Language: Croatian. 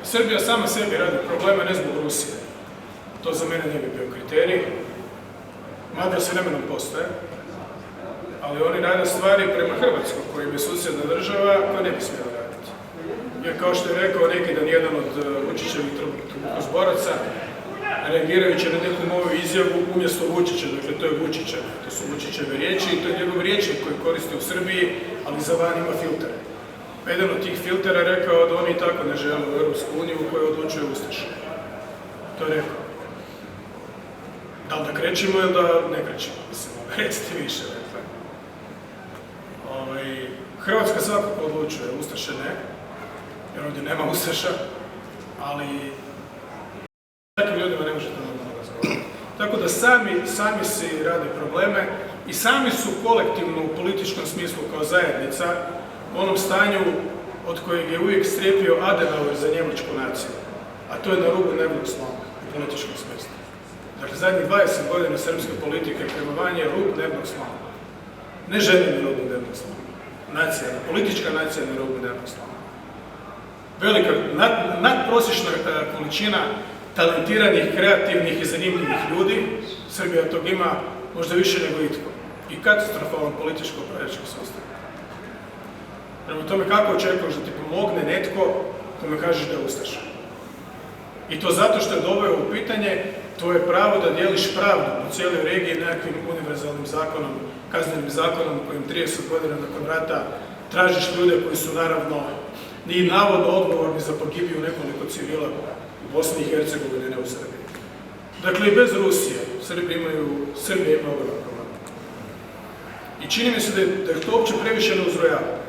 Srbija sama sebi radi probleme, ne zbog Rusije. To za mene ne bi bio kriterij. Mada se vremenom postoje. Ali oni rade stvari prema Hrvatskoj, koji bi susjedna država, koja ne bi smjela raditi. Jer kao što je rekao neki dan jedan od Vučićevih trbuhozboraca, reagirajući na neku moju izjavu umjesto Vučića, dakle to je Vučićev, to su Vučićeve riječi i to je njegov riječnik koji koristi u Srbiji, ali za van ima filtere. Jedan od tih filtera je rekao da oni tako ne žele u Europsku uniju u kojoj odlučuje Ustaša. To je rekao. Da li da krećemo ili da ne krećemo? Mislim, recite više, dakle. Hrvatska svakako odlučuje, Ustaše ne, jer ovdje nema Ustaša, ali takvim ljudima ne možete normalno razgovarati. Tako da sami si rade probleme i sami su kolektivno u političkom smislu kao zajednica u onom stanju od kojeg je uvijek strijepio Adenauer za njemačku naciju, a to je na rubu nervnog sloma u političkom smislu. Dakle, zadnjih 20 godina srpske politike prema van je rub nervnog sloma. Ne želje na rubu nervnog sloma. Politička nacija na rubu nervnog sloma. Velika, nadprosječna količina talentiranih, kreativnih i zanimljivih ljudi, Srbija tog ima možda više nego itko. I katastrofalan političko-upravljački sustav. Prema tome, kako očekuješ da ti pomogne netko kome kažeš da je Ustaša? I to zato što je doveo u pitanje tvoje pravo da dijeliš pravdu u cijeloj regiji nekakvim univerzalnim zakonom, kaznenim zakonom kojim 30 godina nakon rata tražiš ljude koji su naravno i navodno odgovorni za pogibiju nekoliko civila u Bosni i Hercegovini, ne u Srbiji. Dakle, i bez Rusije Srbija ima ogroman problem. I čini mi se da je to uopće previše ne uzrojava.